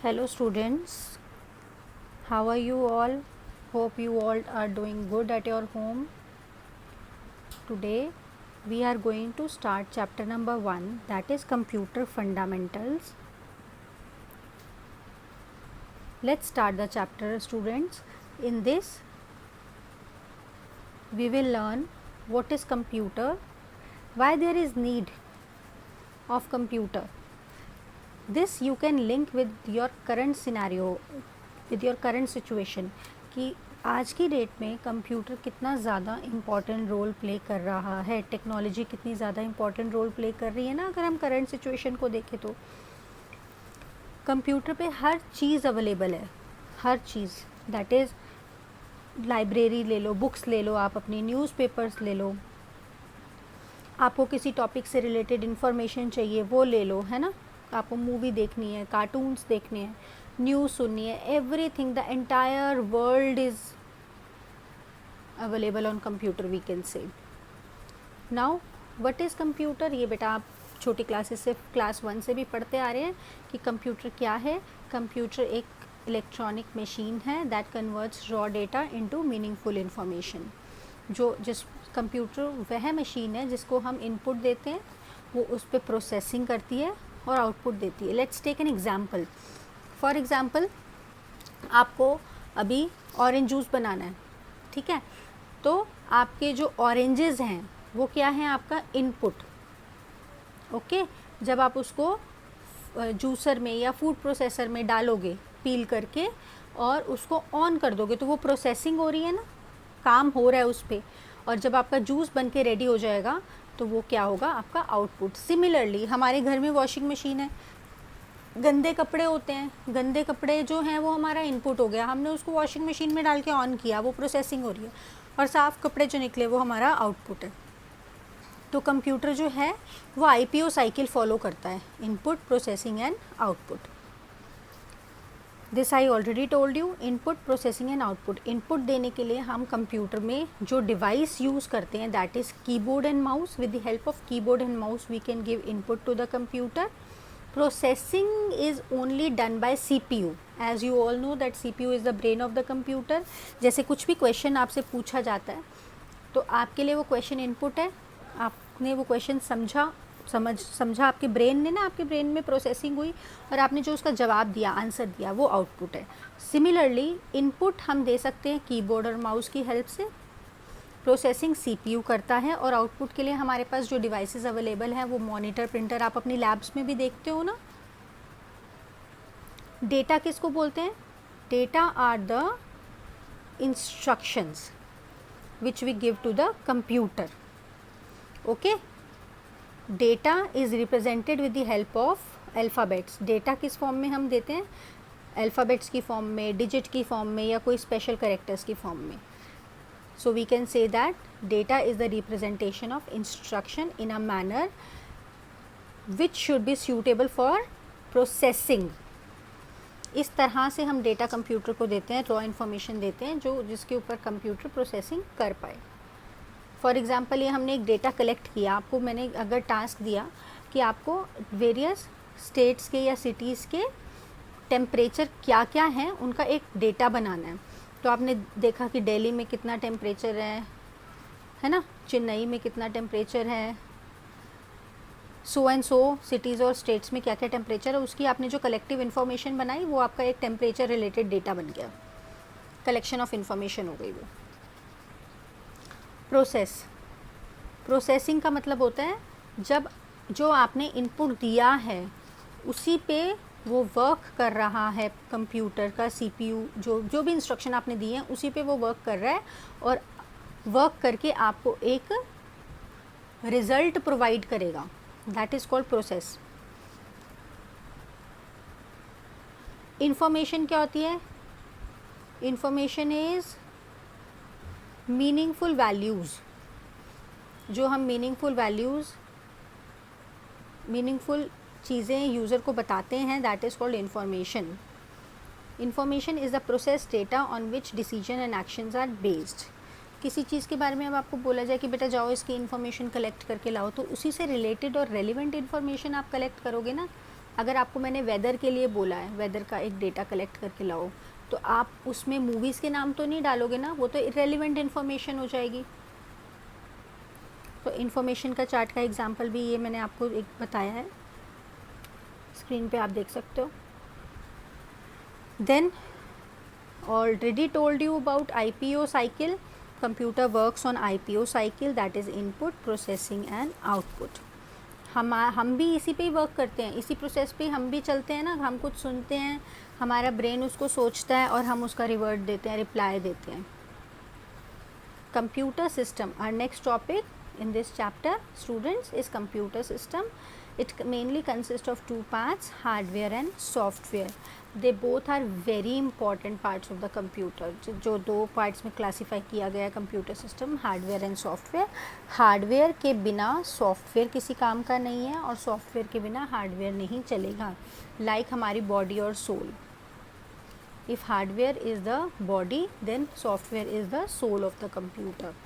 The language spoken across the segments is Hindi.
Hello students, how are you all? Hope you all are doing good at your home. Today we are going to start chapter number 1, that is computer fundamentals. Let's start the chapter, students. In this we will learn what is computer, why there is need of computer. This you can link with your current scenario, with your current situation, कि आज की डेट में कंप्यूटर कितना ज़्यादा इम्पॉर्टेंट रोल प्ले कर रहा है, टेक्नोलॉजी कितनी ज़्यादा इम्पॉर्टेंट रोल प्ले कर रही है ना। अगर हम करंट सिचुएशन को देखें तो कंप्यूटर पे हर चीज़ अवेलेबल है, हर चीज़, दैट इज़ लाइब्रेरी ले लो, बुक्स ले लो, आप अपनी न्यूज़पेपर्स ले लो, आपको किसी टॉपिक से रिलेटेड इन्फॉर्मेशन चाहिए वो ले लो, है ना। आपको मूवी देखनी है, कार्टून्स देखने हैं, न्यूज़ सुननी है, everything, the entire world is available on computer, we can say. Now what is computer, ये बेटा आप छोटी क्लासेस से, क्लास 1 से भी पढ़ते आ रहे हैं कि कंप्यूटर क्या है। कंप्यूटर एक इलेक्ट्रॉनिक मशीन है that converts raw data into meaningful information. जिस कंप्यूटर वह मशीन है जिसको हम इनपुट देते हैं, वो उस पर प्रोसेसिंग करती है और आउटपुट देती है। Let's take an example. For example आपको अभी ऑरेंज जूस बनाना है, ठीक है, तो आपके जो ऑरेंजेस हैं वो क्या है, आपका इनपुट। ओके, जब आप उसको जूसर में या फूड प्रोसेसर में डालोगे पील करके और उसको ऑन कर दोगे तो वो प्रोसेसिंग हो रही है ना, काम हो रहा है उस पर। और जब आपका जूस बन के रेडी हो जाएगा तो वो क्या होगा, आपका आउटपुट। सिमिलरली हमारे घर में वॉशिंग मशीन है, गंदे कपड़े होते हैं, गंदे कपड़े जो हैं वो हमारा इनपुट हो गया, हमने उसको वॉशिंग मशीन में डाल के ऑन किया, वो प्रोसेसिंग हो रही है। और साफ़ कपड़े जो निकले वो हमारा आउटपुट है। तो कंप्यूटर जो है वो आईपीओ साइकिल फॉलो करता है, input, processing and output. This I already told you, input, processing and output. Input देने के लिए हम कंप्यूटर में जो डिवाइस यूज़ करते हैं that is keyboard and mouse. With the help of keyboard and mouse we can give input to the computer. Processing is only done by CPU. As you all know that CPU is the brain of the computer. जैसे कुछ भी क्वेश्चन आपसे पूछा जाता है तो आपके लिए वो क्वेश्चन इनपुट है, आपने वो क्वेश्चन समझा आपके ब्रेन ने ना, आपके ब्रेन में प्रोसेसिंग हुई और आपने जो उसका जवाब दिया, आंसर दिया, वो आउटपुट है। सिमिलरली इनपुट हम दे सकते हैं कीबोर्ड और माउस की हेल्प से, प्रोसेसिंग CPU करता है, और आउटपुट के लिए हमारे पास जो डिवाइसेस अवेलेबल हैं वो मॉनिटर, प्रिंटर, आप अपनी लैब्स में भी देखते हो ना। डेटा किसको बोलते हैं, data are the instructions which we give to the computer. Okay, data is represented with the help of alphabets. Data किस फॉर्म में हम देते हैं, अल्फ़ाबेट्स की फॉर्म में, डिजिट की फॉर्म में, या कोई स्पेशल कैरेक्टर्स की फॉर्म में। So we can say that data is the representation of instruction in a manner which should be suitable for processing. इस तरह से हम डेटा कंप्यूटर को देते हैं, रॉ इन्फॉर्मेशन देते हैं जो जिसके ऊपर कंप्यूटर प्रोसेसिंग कर पाए। फॉर एग्ज़ाम्पल ये हमने एक डेटा कलेक्ट किया, आपको मैंने अगर टास्क दिया कि आपको वेरियस स्टेट्स के या सिटीज़ के टेम्परेचर क्या क्या हैं उनका एक डेटा बनाना है, तो आपने देखा कि दिल्ली में कितना टेम्परेचर है ना, चेन्नई में कितना टेम्परेचर है, सो एंड सो सिटीज़ और स्टेट्स में क्या क्या टेम्परेचर है, उसकी आपने जो कलेक्टिव इन्फॉर्मेशन बनाई वो आपका एक टेम्परेचर रिलेटेड डेटा बन गया, कलेक्शन ऑफ इन्फॉर्मेशन हो गई वो। प्रोसेसिंग का मतलब होता है जब जो आपने इनपुट दिया है उसी पे वो वर्क कर रहा है, कंप्यूटर का CPU जो भी इंस्ट्रक्शन आपने दिए हैं उसी पे वो वर्क कर रहा है, और वर्क करके आपको एक रिज़ल्ट प्रोवाइड करेगा, that is called process. Information क्या होती है, इंफॉर्मेशन इज़ मीनिंगफुल वैल्यूज़। जो हम मीनिंगफुल चीज़ें यूज़र को बताते हैं that is called information. Information is the process data on which decision and actions are based. किसी चीज़ के बारे में अब आपको बोला जाए कि बेटा जाओ इसकी इन्फॉर्मेशन कलेक्ट करके लाओ, तो उसी से रिलेटेड और रेलिवेंट इन्फॉर्मेशन आप कलेक्ट करोगे ना, अगर आपको मैंने वेदर के लिए बोला है, वेदर का एक डेटा कलेक्ट करके लाओ, तो आप उसमें मूवीज़ के नाम तो नहीं डालोगे ना, वो तो इरेलीवेंट इन्फॉर्मेशन हो जाएगी। तो इन्फॉर्मेशन का चार्ट का एग्जांपल भी ये मैंने आपको एक बताया है, स्क्रीन पे आप देख सकते हो। Then already told you about IPO cycle. Computer works on IPO cycle, that is input, processing and output. हम भी इसी पे ही वर्क करते हैं, इसी प्रोसेस पे हम भी चलते हैं ना। हम कुछ सुनते हैं, हमारा ब्रेन उसको सोचता है और हम उसका रिवर्ट देते हैं, रिप्लाई देते हैं। Computer system, our next topic in this chapter students is computer system. It mainly consists of two parts, hardware and software. They both are very important parts of the computer. जो दो parts में classify किया गया computer system, hardware and software. Hardware के बिना software किसी काम का नहीं है और software के बिना hardware नहीं चलेगा, like हमारी body और soul. If hardware is the body, then software is the soul of the computer.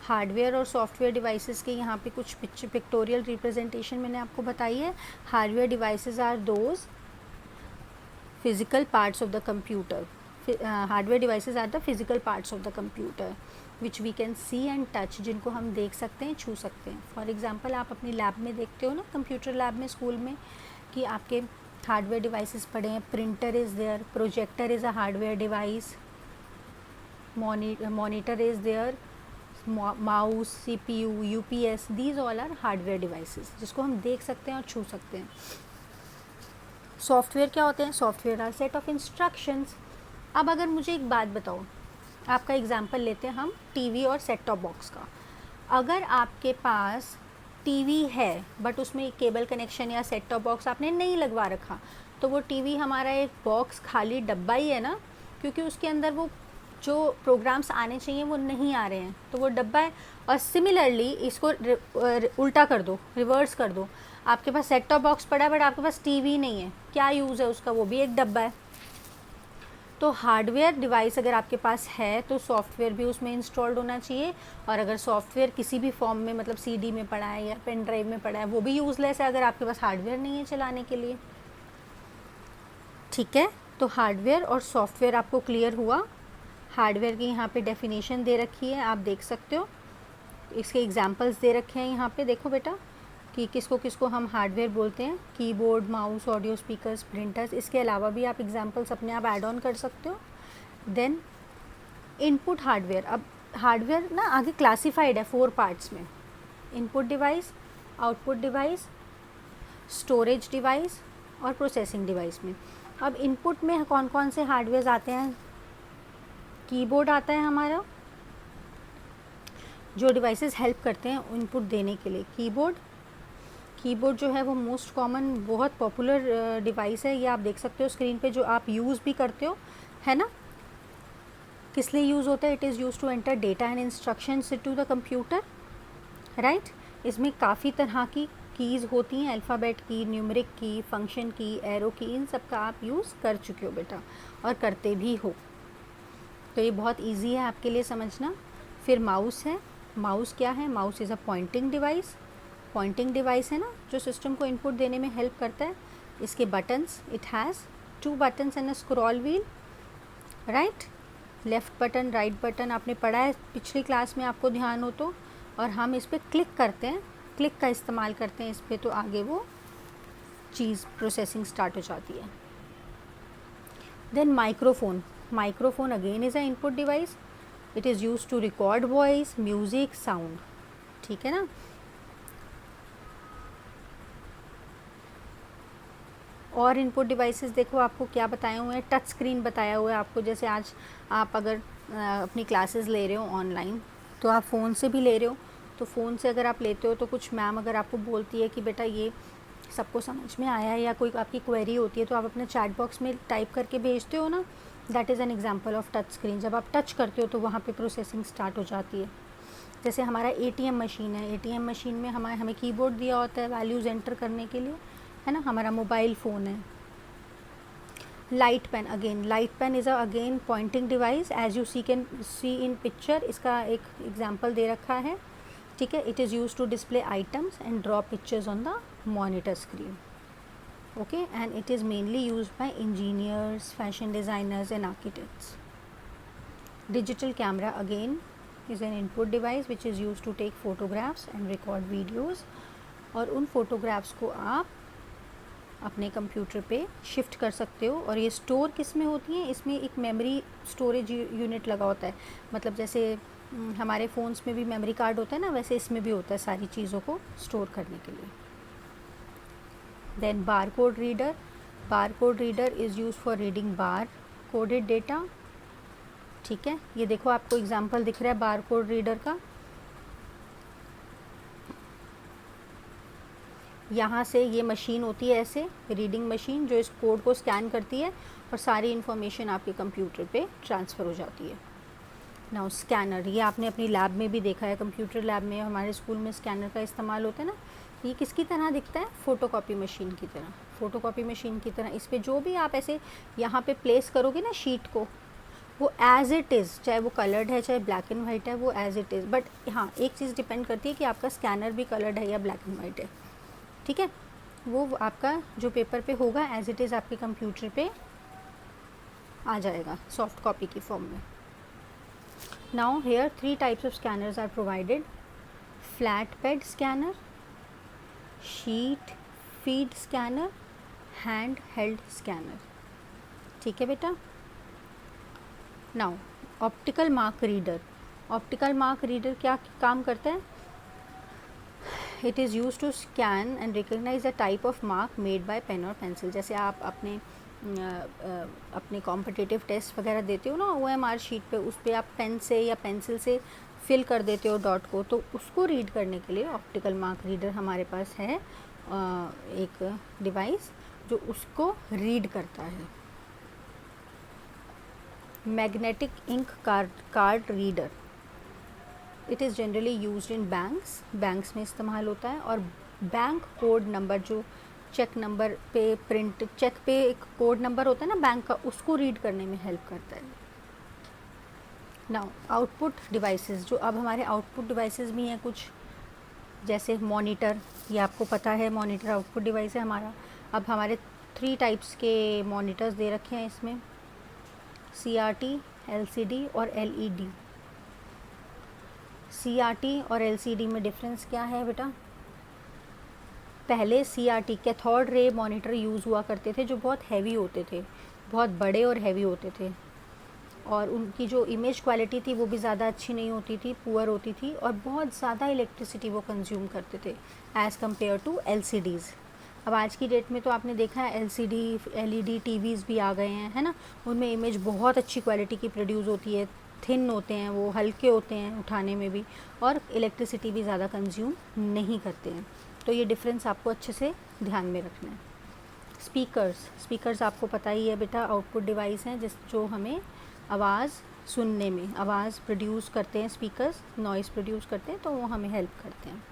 Hardware और सॉफ्टवेयर डिवाइसेस के यहाँ पे कुछ पिक्टोरियल रिप्रेजेंटेशन मैंने आपको बताई है। Hardware devices are those physical parts of the computer. Hardware devices are the physical parts of the computer which we can see and touch, जिनको हम देख सकते हैं, छू सकते हैं। फॉर एग्जांपल आप अपनी लैब में देखते हो ना, कंप्यूटर लैब में स्कूल में, कि आपके हार्डवेयर डिवाइसेस पड़े हैं। Printer is there, projector is a hardware device, monitor is there, mouse, CPU, UPS, these all are hardware devices जिसको हम देख सकते हैं और छू सकते हैं। सॉफ्टवेयर क्या होते हैं? Software are set of instructions. अब अगर मुझे एक बात बताओ, आपका एग्जांपल लेते हैं हम टीवी और सेट टॉप बॉक्स का। अगर आपके पास टीवी है बट उसमें केबल कनेक्शन या सेट टॉप बॉक्स आपने नहीं लगवा रखा, तो वो टीवी हमारा एक बॉक्स खाली डब्बा ही है ना, क्योंकि उसके अंदर वो जो प्रोग्राम्स आने चाहिए वो नहीं आ रहे हैं, तो वो डब्बा है। और सिमिलरली इसको उल्टा कर दो, रिवर्स कर दो, आपके पास सेट टॉप बॉक्स पड़ा है बट आपके पास टीवी नहीं है, क्या यूज़ है उसका? वो भी एक डब्बा है। तो हार्डवेयर डिवाइस अगर आपके पास है तो सॉफ्टवेयर भी उसमें इंस्टॉल्ड होना चाहिए, और अगर सॉफ्टवेयर किसी भी फॉर्म में, मतलब CD में पड़ा है या पेन ड्राइव में पड़ा है, वो भी यूज़लेस है अगर आपके पास हार्डवेयर नहीं है चलाने के लिए। ठीक है, तो हार्डवेयर और सॉफ्टवेयर आपको क्लियर हुआ। हार्डवेयर की यहाँ पे डेफिनेशन दे रखी है, आप देख सकते हो, इसके एग्जांपल्स दे रखे हैं यहाँ पे। देखो बेटा कि किसको किसको हम हार्डवेयर बोलते हैं, keyboard, mouse, audio speakers, printers. इसके अलावा भी आप एग्जांपल्स अपने आप ऐड ऑन कर सकते हो। Then input hardware. अब हार्डवेयर ना आगे क्लासिफाइड है 4 पार्ट्स में, input device, output device, storage device और प्रोसेसिंग डिवाइस में। अब इनपुट में कौन कौन से हार्डवेयर आते हैं? कीबोर्ड आता है हमारा, जो डिवाइसेस हेल्प करते हैं इनपुट देने के लिए। कीबोर्ड जो है वो मोस्ट कॉमन, बहुत पॉपुलर डिवाइस है, ये आप देख सकते हो स्क्रीन पे, जो आप यूज़ भी करते हो, है ना। किस लिए यूज़ होता है? It is use to enter data and instructions to the computer, right. इसमें काफ़ी तरह की कीज़ होती हैं, अल्फ़ाबेट की, न्यूमेरिक की, फंक्शन की, एरो की, इन सब का आप यूज़ कर चुके हो बेटा और करते भी हो, तो ये बहुत इजी है आपके लिए समझना। फिर माउस है। माउस क्या है? Mouse is a pointing device. Pointing device है ना, जो सिस्टम को इनपुट देने में हेल्प करता है। इसके buttons, it has 2 buttons and a scroll wheel, right. Left button, right button आपने पढ़ा है पिछली क्लास में, आपको ध्यान हो तो। और हम इस पर क्लिक करते हैं, क्लिक का इस्तेमाल करते हैं इस पर, तो आगे वो चीज़ प्रोसेसिंग स्टार्ट हो जाती है। Then microphone. Microphone again is an input device. It is used to record voice, music, sound. ठीक है ना। और इनपुट डिवाइसेस देखो आपको क्या बताए हुए हैं, टच स्क्रीन बताया हुआ है आपको। जैसे आज आप अगर अपनी क्लासेस ले रहे हो ऑनलाइन, तो आप फ़ोन से भी ले रहे हो, तो फ़ोन से अगर आप लेते हो तो कुछ मैम अगर आपको बोलती है कि बेटा ये सबको समझ में आया है, या कोई आपकी क्वेरी होती है, तो आप अपने चैट बॉक्स में टाइप करके भेजते हो ना, that is an example of touch screen. जब आप टच करते हो तो वहाँ पे प्रोसेसिंग स्टार्ट हो जाती है। जैसे हमारा ATM मशीन है, ATM मशीन में हमें कीबोर्ड दिया होता है वैल्यूज़ एंटर करने के लिए, है ना। हमारा मोबाइल फ़ोन है। Light pen, again light pen is again pointing device, as you can see in picture. इसका एक एग्जाम्पल दे रखा है, ठीक है। It is use to display items and draw pictures on the monitor screen. okay, and it is mainly used by engineers, fashion designers and architects. Digital camera again is an input device which is used to take photographs and record videos, और उन फोटोग्राफ्स को आप अपने कंप्यूटर पे शिफ्ट कर सकते हो। और ये स्टोर किस में होती हैं, इसमें एक मेमोरी स्टोरेज यूनिट लगा होता है, मतलब जैसे हमारे फ़ोन्स में भी मेमोरी कार्ड होता है ना, वैसे इसमें भी होता है सारी चीज़ों को स्टोर करने के लिए। Then bar code reader, bar code reader is use for reading bar coded data. ठीक है, ये देखो आपको एग्जांपल दिख रहा है बार कोड रीडर का। यहाँ से ये मशीन होती है ऐसे रीडिंग मशीन, जो इस कोड को स्कैन करती है और सारी इन्फॉर्मेशन आपके कंप्यूटर पे ट्रांसफ़र हो जाती है। नाउ स्कैनर, ये आपने अपनी लैब में भी देखा है, कंप्यूटर लैब में हमारे स्कूल में स्कैनर का इस्तेमाल होता है ना। ये किसकी तरह दिखता है, फ़ोटोकॉपी मशीन की तरह, फ़ोटोकॉपी मशीन की तरह। इस पर जो भी आप ऐसे यहाँ पे प्लेस करोगे ना शीट को, वो एज़ इट इज़, चाहे वो कलर्ड है चाहे ब्लैक एंड वाइट है, वो एज़ इट इज़। बट हाँ, एक चीज़ डिपेंड करती है कि आपका स्कैनर भी कलर्ड है या ब्लैक एंड वाइट है। ठीक है, वो आपका जो पेपर पे होगा एज़ इट इज़ आपके कंप्यूटर पे आ जाएगा सॉफ्ट कॉपी की फॉर्म में। Now here 3 types of scanners are provided, flat bed scanner, sheet feed scanner, hand held scanner. ठीक है बेटा। Now optical mark reader, optical mark reader क्या काम करता है, it is use to scan and recognise the type of mark made by pen और पेंसिल। जैसे आप अपने कॉम्पिटिटिव टेस्ट वगैरह देते हो ना OMR शीट पे, उस पर आप पेन से या पेंसिल से फिल कर देते हो डॉट को, तो उसको रीड करने के लिए ऑप्टिकल मार्क रीडर हमारे पास है एक डिवाइस जो उसको रीड करता है। Magnetic ink card reader, it is generally used in banks में इस्तेमाल होता है, और बैंक कोड नंबर, जो चेक नंबर पे प्रिंट, चेक पे एक कोड नंबर होता है ना बैंक का, उसको रीड करने में हेल्प करता है। नाउ आउटपुट डिवाइसेस, जो अब हमारे आउटपुट डिवाइसेस भी हैं कुछ, जैसे मॉनिटर, ये आपको पता है मॉनिटर आउटपुट डिवाइस है हमारा। अब हमारे 3 टाइप्स के मॉनिटर्स दे रखे हैं इसमें, CRT, LCD और LED। CRT और LCD में डिफरेंस क्या है बेटा, पहले CRT cathode ray monitor use हुआ करते थे, जो बहुत हैवी होते थे, बहुत बड़े और हैवी होते थे, और उनकी जो इमेज क्वालिटी थी वो भी ज़्यादा अच्छी नहीं होती थी, पुअर होती थी, और बहुत ज़्यादा इलेक्ट्रिसिटी वो कंज्यूम करते थे एज़ कम्पेयर टू LCDs। अब आज की डेट में तो आपने देखा है LCD LED TVs भी आ गए हैं, है ना, उनमें इमेज बहुत अच्छी क्वालिटी की प्रोड्यूस होती है, थिन होते हैं, वो हल्के होते हैं उठाने में भी, और इलेक्ट्रिसिटी भी ज़्यादा कंज्यूम नहीं करते हैं। तो ये डिफरेंस आपको अच्छे से ध्यान में रखना है। स्पीकर्स आपको पता ही है बेटा, आउटपुट डिवाइस हैं जो हमें आवाज़ सुनने में, आवाज़ प्रोड्यूस करते हैं, स्पीकर्स नॉइज़ प्रोड्यूस करते हैं, तो वो हमें हेल्प करते हैं।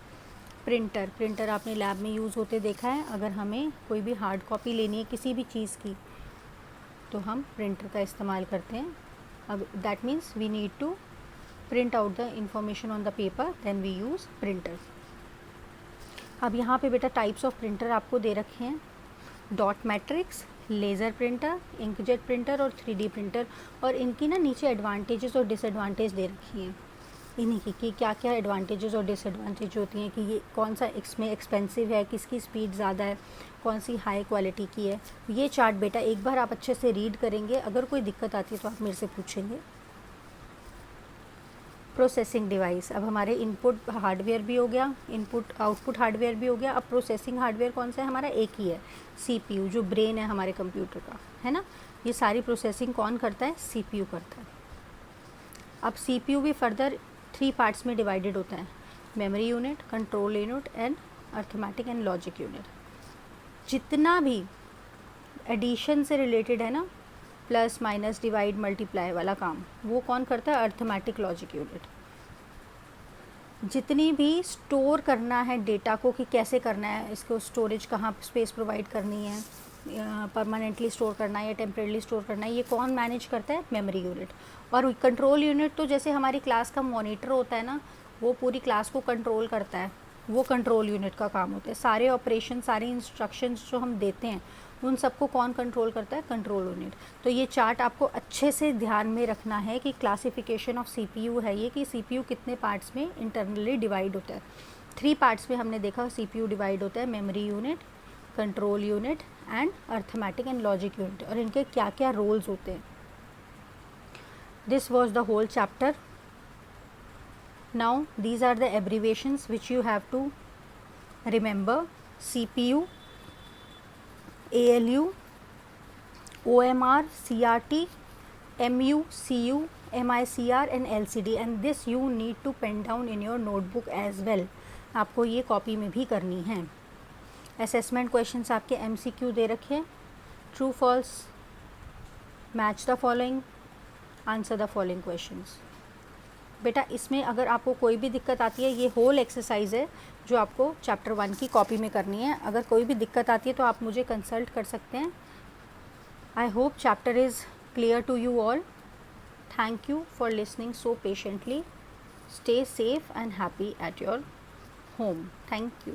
प्रिंटर आपने लैब में यूज़ होते देखा है, अगर हमें कोई भी हार्ड कॉपी लेनी है किसी भी चीज़ की, तो हम प्रिंटर का इस्तेमाल करते हैं। अब that means we need to print out the information on the paper, then we use printer. अब यहाँ पे बेटा टाइप्स ऑफ प्रिंटर आपको दे रखे हैं, dot matrix, laser printer, inkjet printer और 3D प्रिंटर। और इनकी ना नीचे एडवांटेजेस और डिसएडवांटेज दे रखी हैं, इन्हीं की कि क्या क्या एडवांटेजेस और डिसएडवांटेज होती हैं, कि ये कौन सा इसमें एक्सपेंसिव है, किसकी स्पीड ज़्यादा है, कौन सी हाई क्वालिटी की है। ये चार्ट बेटा एक बार आप अच्छे से रीड करेंगे, अगर कोई दिक्कत आती है तो आप मेरे से पूछेंगे। प्रोसेसिंग डिवाइस, अब हमारे इनपुट हार्डवेयर भी हो गया, इनपुट आउटपुट हार्डवेयर भी हो गया। अब प्रोसेसिंग हार्डवेयर कौन सा है हमारा, एक ही है, CPU, जो ब्रेन है हमारे कंप्यूटर का, है ना। ये सारी प्रोसेसिंग कौन करता है, CPU करता है। अब CPU भी फर्दर 3 पार्ट्स में डिवाइडेड होता है, memory unit, control unit and arithmetic and logic unit. जितना भी एडिशन से रिलेटेड है ना, प्लस माइनस डिवाइड मल्टीप्लाई वाला काम, वो कौन करता है, अर्थमेटिक लॉजिक यूनिट। जितनी भी स्टोर करना है डेटा को, कि कैसे करना है इसको, स्टोरेज कहाँ स्पेस प्रोवाइड करनी है, परमानेंटली स्टोर करना है या टेम्परेली स्टोर करना है, ये कौन मैनेज करता है, मेमोरी यूनिट। और कंट्रोल यूनिट तो जैसे हमारी क्लास का मॉनिटर होता है ना, वो पूरी क्लास को कंट्रोल करता है, वो कंट्रोल यूनिट का काम होता है। सारे ऑपरेशन, सारे इंस्ट्रक्शंस जो हम देते हैं उन सबको कौन कंट्रोल करता है? Control unit. तो ये चार्ट आपको अच्छे से ध्यान में रखना है कि क्लासिफिकेशन ऑफ सीपीयू है ये, कि सीपीयू कितने पार्ट्स में इंटरनली डिवाइड होता है। 3 पार्ट्स में हमने देखा सीपीयू डिवाइड होता है, memory unit, control unit and arithmetic and logic unit, और इनके क्या क्या रोल्स होते हैं। This was the whole chapter. Now these are the abbreviations which you have to remember: CPU, ALU, OMR, CRT, MU, CU, MICR and LCD, and this you need to pen down in your notebook as well. आपको ये कॉपी में भी करनी है। असेसमेंट क्वेश्चंस आपके MCQ दे रखे, true false, match the following, answer the following questions. बेटा इसमें अगर आपको कोई भी दिक्कत आती है, ये होल एक्सरसाइज है जो आपको चैप्टर 1 की कॉपी में करनी है। अगर कोई भी दिक्कत आती है तो आप मुझे कंसल्ट कर सकते हैं। I hope chapter is clear to you all. Thank you for listening so patiently. Stay safe and happy at your home. Thank you.